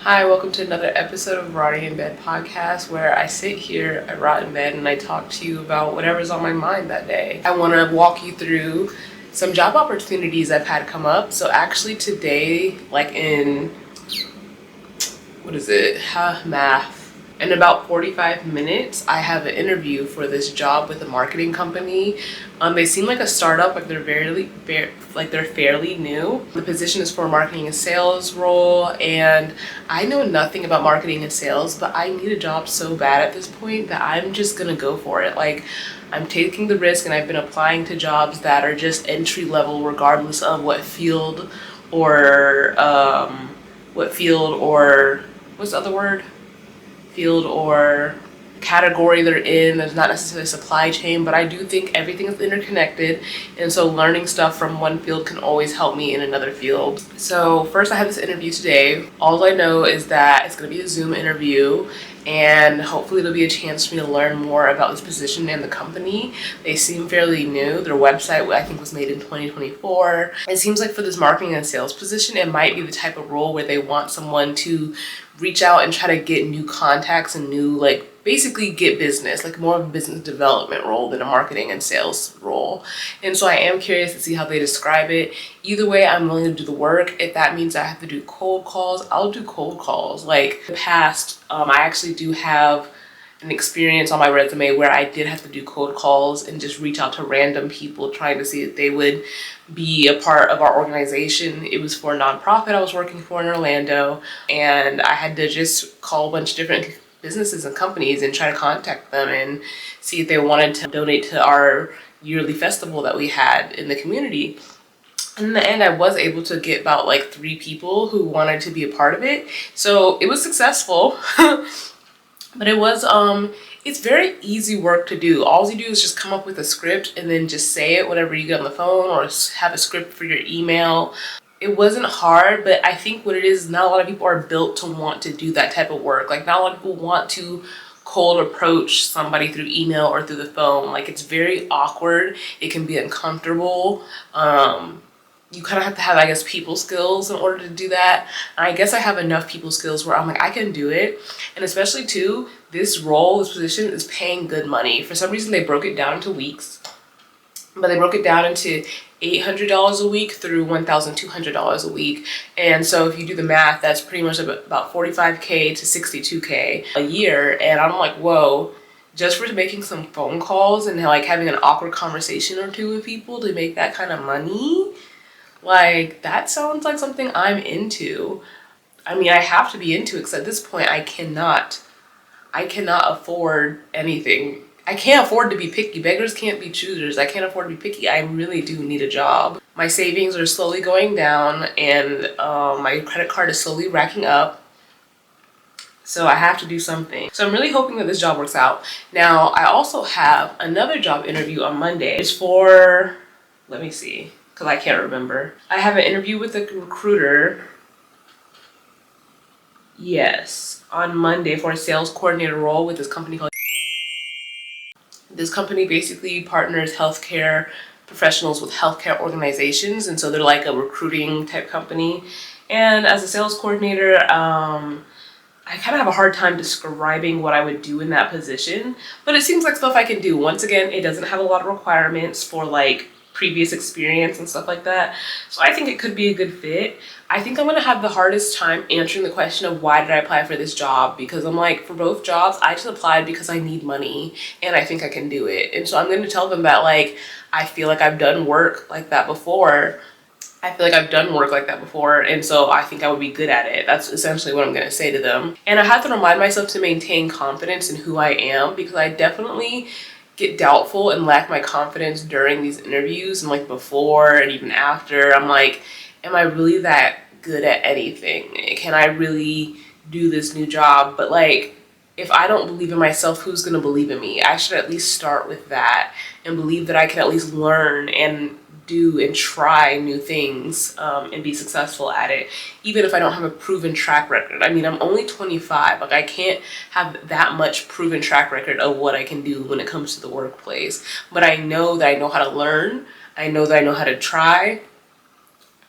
Hi, welcome to another episode of Rotting in Bed podcast, where I sit here, I rot in bed, and I talk to you about whatever's on my mind that day. I want to walk you through some job opportunities I've had come up. So actually today, math. In about 45 minutes, I have an interview for this job with a marketing company. They seem like a startup, like they're fairly new. The position is for a marketing and sales role, and I know nothing about marketing and sales, but I need a job so bad at this point that I'm just gonna go for it. Like, I'm taking the risk, and I've been applying to jobs that are just entry level, regardless of what field or what's the other word? Field or category they're in. There's not necessarily a supply chain, but I do think everything is interconnected, and so learning stuff from one field can always help me in another field. So first, I have this interview today. All I know is that it's going to be a Zoom interview, and hopefully it'll be a chance for me to learn more about this position and the company. They seem fairly new. Their website, I think, was made in 2024. It seems like for this marketing and sales position, it might be the type of role where they want someone to reach out and try to get new contacts and basically get business, like more of a business development role than a marketing and sales role. And so I am curious to see how they describe it. Either way, I'm willing to do the work. If that means I have to do cold calls, I'll do cold calls. Like in the past, I actually do have an experience on my resume where I did have to do cold calls and just reach out to random people trying to see if they would be a part of our organization. It was for a nonprofit I was working for in Orlando, and I had to just call a bunch of different businesses and companies and try to contact them and see if they wanted to donate to our yearly festival that we had in the community. And in the end, I was able to get about 3 people who wanted to be a part of it. So it was successful. But it was, it's very easy work to do. All you do is just come up with a script and then just say it whenever you get on the phone, or have a script for your email. It wasn't hard, but I think what it is, not a lot of people are built to want to do that type of work. Like, not a lot of people want to cold approach somebody through email or through the phone. Like, it's very awkward. It can be uncomfortable. You kind of have to have, I guess, people skills in order to do that. And I guess I have enough people skills where I'm like, I can do it. And especially too, this position is paying good money. For some reason, they broke it down into weeks, but they broke it down into $800 a week through $1,200 a week. And so if you do the math, that's pretty much about $45K to $62K a year. And I'm like, whoa, just for making some phone calls and having an awkward conversation or two with people to make that kind of money? Like, that sounds like something I'm into. I mean, I have to be into it, because at this point I cannot afford anything. I can't afford to be picky. Beggars can't be choosers. I can't afford to be picky. I really do need a job. My savings are slowly going down, and my credit card is slowly racking up. So I have to do something. So I'm really hoping that this job works out. Now, I also have another job interview on Monday. It's for, let me see, because I can't remember. I have an interview with a recruiter. Yes, on Monday for a sales coordinator role with this company called. This company basically partners healthcare professionals with healthcare organizations, and so they're like a recruiting type company. And as a sales coordinator, I kind of have a hard time describing what I would do in that position, but it seems like stuff I can do. Once again, it doesn't have a lot of requirements for previous experience and stuff like that. So I think it could be a good fit. I think I'm gonna have the hardest time answering the question of why did I apply for this job, because I'm like, for both jobs, I just applied because I need money and I think I can do it. And so I'm gonna tell them that I feel like I've done work like that before. And so I think I would be good at it. That's essentially what I'm gonna say to them. And I have to remind myself to maintain confidence in who I am, because I definitely get doubtful and lack my confidence during these interviews, and before and even after. I'm like, am I really that good at anything? Can I really do this new job? But if I don't believe in myself, who's gonna believe in me? I should at least start with that and believe that I can at least learn and do and try new things and be successful at it, even if I don't have a proven track record. I mean, I'm only 25. I can't have that much proven track record of what I can do when it comes to the workplace. But I know that I know how to learn. I know that I know how to try.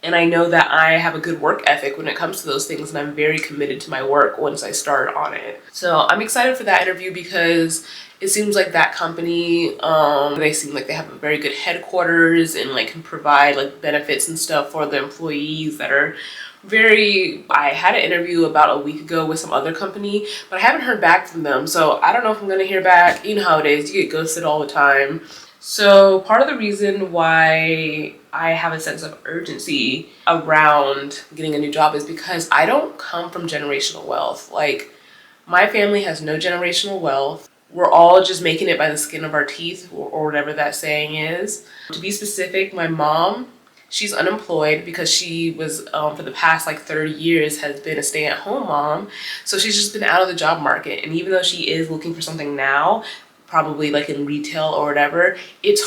And I know that I have a good work ethic when it comes to those things, and I'm very committed to my work once I start on it. So I'm excited for that interview because it seems like that company, they seem like they have a very good headquarters and like can provide like benefits and stuff for the employees that are very. I had an interview about a week ago with some other company, but I haven't heard back from them. So I don't know if I'm gonna hear back. You know how it is, you get ghosted all the time. So part of the reason why I have a sense of urgency around getting a new job is because I don't come from generational wealth. Like, my family has no generational wealth. We're all just making it by the skin of our teeth, or whatever that saying is. To be specific, my mom, she's unemployed because she was, for the past like 30 years, has been a stay-at-home mom. So she's just been out of the job market. And even though she is looking for something now, probably like in retail or whatever, it's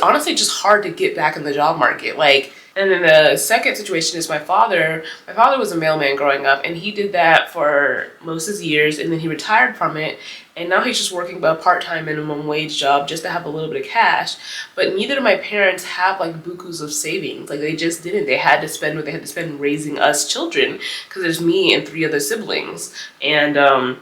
honestly just hard to get back in the job market. Like, and then the second situation is my father. My father was a mailman growing up, and he did that for most of his years, and then he retired from it, and now he's just working a part-time minimum wage job just to have a little bit of cash. But neither of my parents have like bukus of savings. Like, they just didn't. They had to spend what they had to spend raising us children, because there's me and 3 other siblings, and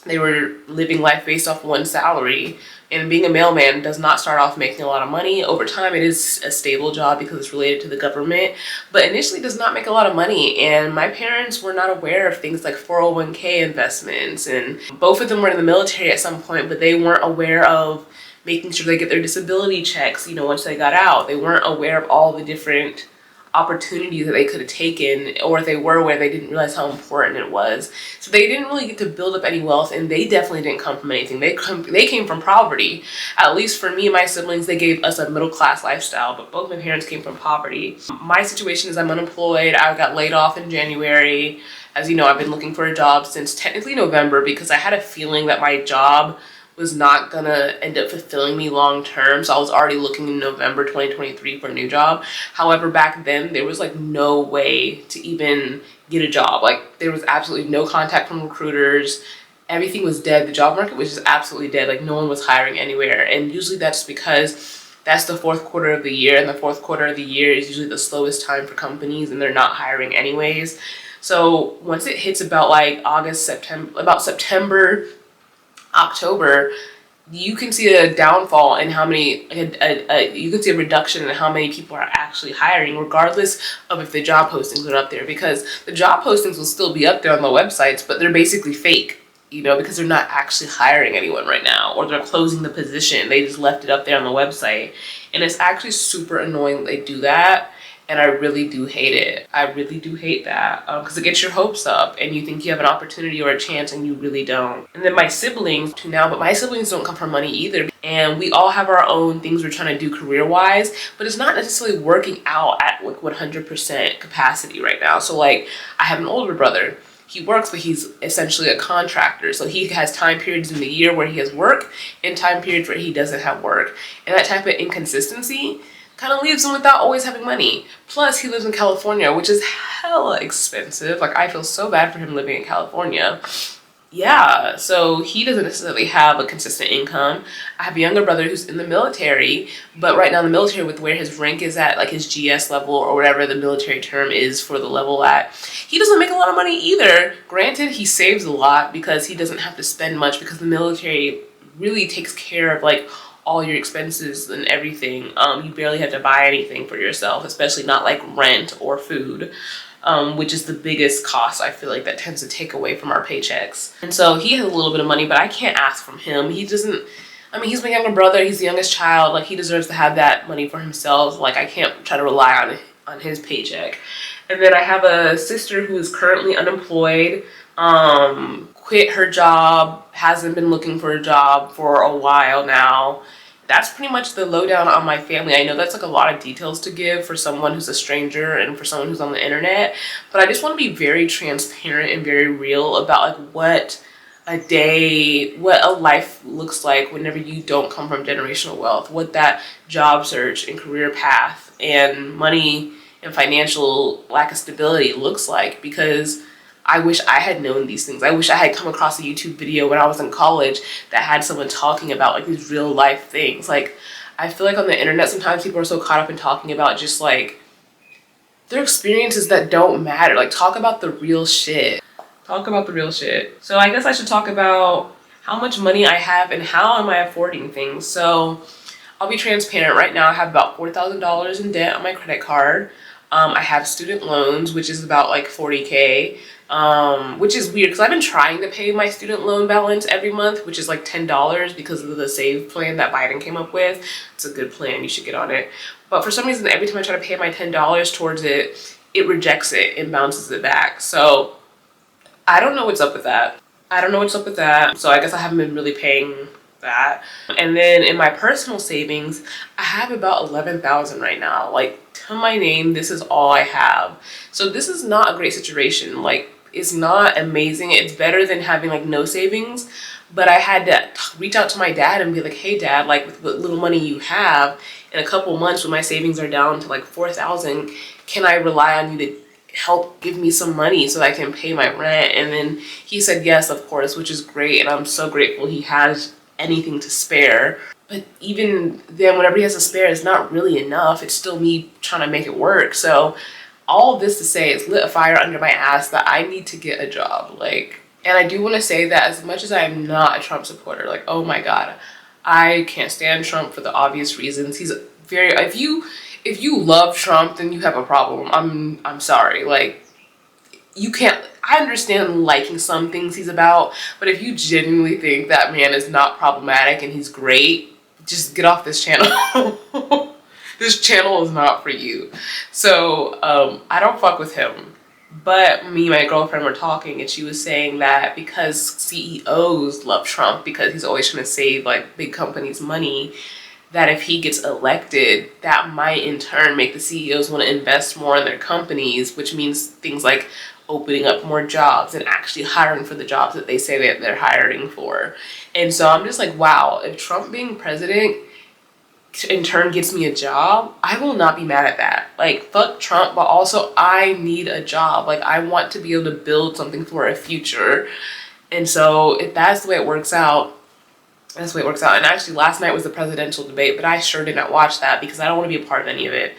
they were living life based off one salary. And being a mailman does not start off making a lot of money. Over time, it is a stable job because it's related to the government, but initially does not make a lot of money. And my parents were not aware of things like 401k investments, and both of them were in the military at some point, but they weren't aware of making sure they get their disability checks, you know, once they got out. They weren't aware of all the different opportunities that they could have taken, or if they were aware, they didn't realize how important it was. So they didn't really get to build up any wealth, and they definitely didn't come from anything. They came from poverty. At least for me and my siblings, they gave us a middle class lifestyle, but both my parents came from poverty. My situation is I'm unemployed. I got laid off in January. As you know, I've been looking for a job since technically November, because I had a feeling that my job was not gonna end up fulfilling me long term. So I was already looking in November 2023 for a new job. However, back then there was like no way to even get a job. Like, there was absolutely no contact from recruiters. Everything was dead. The job market was just absolutely dead. Like, no one was hiring anywhere. And usually that's because that's the fourth quarter of the year, and the fourth quarter of the year is usually the slowest time for companies, and they're not hiring anyways. So once it hits about like September, October, you can see a downfall in how many, you can see a reduction in how many people are actually hiring, regardless of if the job postings are up there, because the job postings will still be up there on the websites, but they're basically fake, you know, because they're not actually hiring anyone right now, or they're closing the position. They just left it up there on the website, and it's actually super annoying that they do that. And I really do hate it. I really do hate that, because it gets your hopes up and you think you have an opportunity or a chance, and you really don't. And then my siblings too now, but my siblings don't come from money either. And we all have our own things we're trying to do career-wise, but it's not necessarily working out at like 100% capacity right now. So like, I have an older brother. He works, but he's essentially a contractor. So he has time periods in the year where he has work and time periods where he doesn't have work. And that type of inconsistency kind of leaves him without always having money. Plus, he lives in California, which is hella expensive. Like, I feel so bad for him living in California. Yeah, so he doesn't necessarily have a consistent income. I have a younger brother who's in the military, but right now in the military, with where his rank is at, like his GS level or whatever the military term is for the level at, he doesn't make a lot of money either. Granted, he saves a lot because he doesn't have to spend much, because the military really takes care of like all your expenses and everything. You barely have to buy anything for yourself, especially not like rent or food, which is the biggest cost I feel like that tends to take away from our paychecks. And so he has a little bit of money, but I can't ask from him. He doesn't, I mean, he's my younger brother, he's the youngest child, like he deserves to have that money for himself. Like, I can't try to rely on his paycheck. And then I have a sister who is currently unemployed, quit her job, hasn't been looking for a job for a while now. That's pretty much the lowdown on my family. I know that's like a lot of details to give for someone who's a stranger and for someone who's on the internet, but I just want to be very transparent and very real about like what a life looks like whenever you don't come from generational wealth, what that job search and career path and money and financial lack of stability looks like. Because I wish I had known these things. I wish I had come across a YouTube video when I was in college that had someone talking about like these real life things. Like, I feel like on the internet sometimes people are so caught up in talking about just like they're experiences that don't matter. Like, talk about the real shit. Talk about the real shit. So I guess I should talk about how much money I have and how am I affording things. So I'll be transparent. Right now I have about $4,000 in debt on my credit card. I have student loans, which is about like 40K, which is weird because I've been trying to pay my student loan balance every month, which is like $10 because of the save plan that Biden came up with. It's a good plan. You should get on it. But for some reason, every time I try to pay my $10 towards it, it rejects it and bounces it back. So I don't know what's up with that. I don't know what's up with that. So I guess I haven't been really paying that. And then in my personal savings, I have about 11,000 right now. Like, to my name, this is all I have. So this is not a great situation. Like, it's not amazing. It's better than having like no savings. But I had to reach out to my dad and be like, hey dad, like with what little money you have, in a couple months when my savings are down to like 4,000, can I rely on you to help give me some money so that I can pay my rent? And then he said yes, of course, which is great. And I'm so grateful he has anything to spare. But even then, whatever he has to spare is not really enough. It's still me trying to make it work. So all of this to say, it's lit a fire under my ass that I need to get a job. Like, and I do want to say that as much as I am not a Trump supporter, like, oh my God, I can't stand Trump for the obvious reasons. He's very, if you love Trump, then you have a problem. I'm sorry. Like, you can't, I understand liking some things he's about, but if you genuinely think that man is not problematic and he's great, just get off this channel. This channel is not for you. So I don't fuck with him. But me and my girlfriend were talking and she was saying that because CEOs love Trump because he's always trying to save like big companies money, that if he gets elected, that might in turn make the CEOs want to invest more in their companies, which means things like opening up more jobs and actually hiring for the jobs that they say that they're hiring for. And so I'm just like, wow, if Trump being president in turn gets me a job, I will not be mad at that. Like, fuck Trump, but also I need a job. Like, I want to be able to build something for a future. And so if that's the way it works out, that's the way it works out. And actually last night was the presidential debate, but I sure did not watch that because I don't want to be a part of any of it.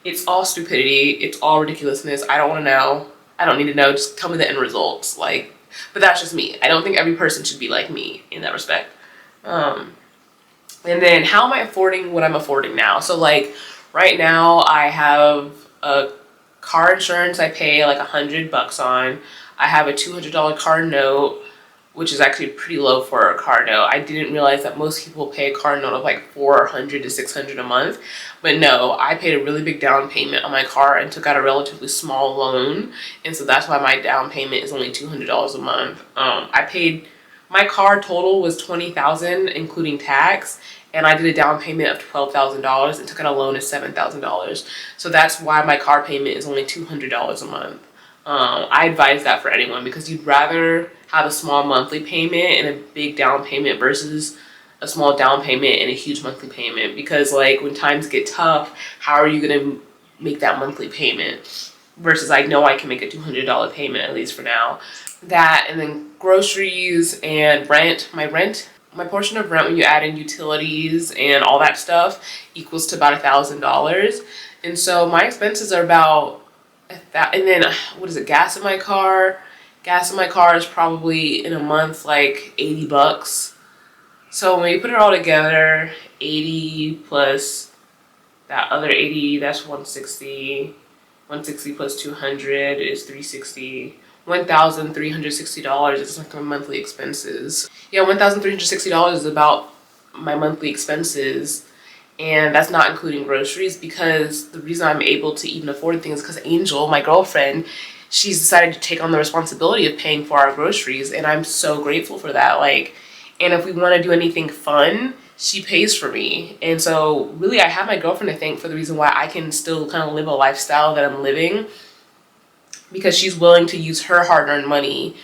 It's all stupidity. It's all ridiculousness. I don't want to know. I don't need to know. Just tell me the end results. Like, but that's just me. I don't think every person should be like me in that respect. And then how am I affording what I'm affording now? So like right now I have a car insurance I pay like $100 on. I have a $200 car note, which is actually pretty low for a car note. I didn't realize that most people pay a car note of like $400 to $600 a month. But no, I paid a really big down payment on my car and took out a relatively small loan. And so that's why my down payment is only $200 a month. My car total was $20,000 including tax. And I did a down payment of $12,000 and took out a loan of $7,000. So that's why my car payment is only $200 a month. I advise that for anyone because you'd rather have a small monthly payment and a big down payment versus a small down payment and a huge monthly payment. Because like when times get tough, how are you gonna make that monthly payment? Versus I know I can make a $200 payment, at least for now. That, and then groceries and rent. My portion of rent when you add in utilities and all that stuff equals to about $1,000. And so my expenses are about that. And then what is it? Gas in my car. Gas in my car is probably in a month like $80. So when you put it all together, 80 plus that other 80, that's 160. 160 plus 200 is 360. $1,360 is like my monthly expenses. Yeah, $1,360 is about my monthly expenses. And that's not including groceries because the reason I'm able to even afford things is because Angel, my girlfriend, she's decided to take on the responsibility of paying for our groceries. And I'm so grateful for that. Like, and if we want to do anything fun, she pays for me. And so really I have my girlfriend to thank for the reason why I can still kind of live a lifestyle that I'm living, because she's willing to use her hard-earned money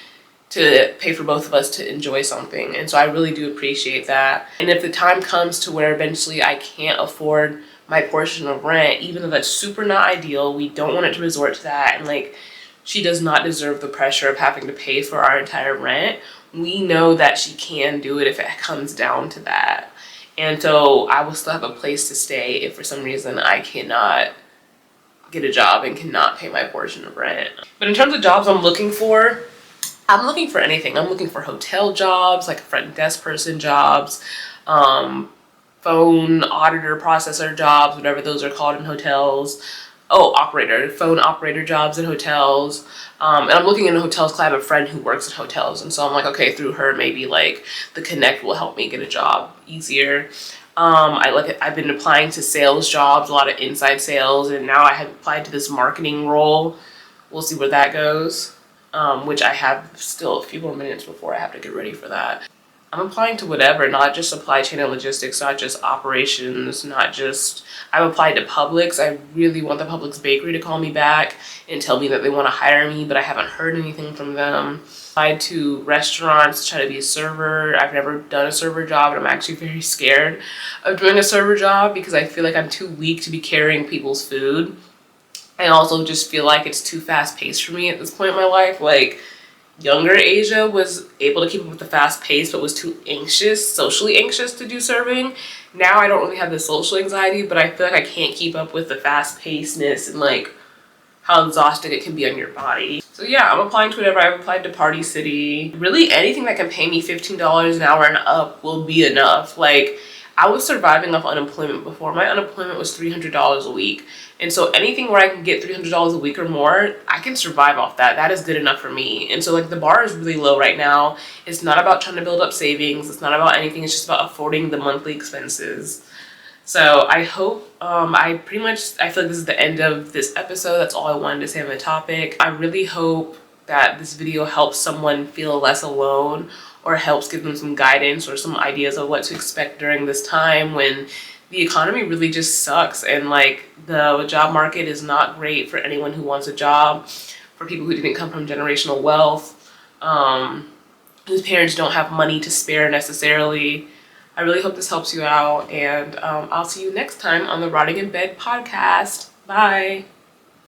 to pay for both of us to enjoy something. And so I really do appreciate that. And if the time comes to where eventually I can't afford my portion of rent, even though that's super not ideal, we don't want it to resort to that. And like, she does not deserve the pressure of having to pay for our entire rent. We know that she can do it if it comes down to that. And so I will still have a place to stay if for some reason I cannot get a job and cannot pay my portion of rent. But in terms of jobs I'm looking for anything. I'm looking for hotel jobs, like front desk person jobs, phone auditor processor jobs, whatever those are called in hotels. Oh, phone operator jobs in hotels. And I'm looking into hotels because I have a friend who works in hotels. And so I'm like, okay, through her, maybe like the connect will help me get a job easier. I've been applying to sales jobs, a lot of inside sales, and now I have applied to this marketing role. We'll see where that goes, which I have still a few more minutes before I have to get ready for that. I'm applying to whatever, not just supply chain and logistics, not just operations, I've applied to Publix. I really want the Publix bakery to call me back and tell me that they want to hire me, but I haven't heard anything from them. Applied to restaurants to try to be a server. I've never done a server job, and I'm actually very scared of doing a server job because I feel like I'm too weak to be carrying people's food. I also just feel like it's too fast paced for me at this point in my life. Like, younger Asia was able to keep up with the fast pace but was too socially anxious to do serving. Now I don't really have the social anxiety, but I feel like I can't keep up with the fast pacedness and like how exhausting it can be on your body. So yeah, I'm applying to whatever. I've applied to Party City. Really anything that can pay me $15 an hour and up will be enough. Like, I was surviving off unemployment before. My unemployment was $300 a week. And so anything where I can get $300 a week or more, I can survive off that. That is good enough for me. And so like the bar is really low right now. It's not about trying to build up savings. It's not about anything. It's just about affording the monthly expenses. So I hope, I feel like this is the end of this episode. That's all I wanted to say on the topic. I really hope that this video helps someone feel less alone or helps give them some guidance or some ideas of what to expect during this time when the economy really just sucks and like the job market is not great for anyone who wants a job, for people who didn't come from generational wealth, whose parents don't have money to spare necessarily. I really hope this helps you out, and I'll see you next time on the Rotting in Bed podcast. Bye.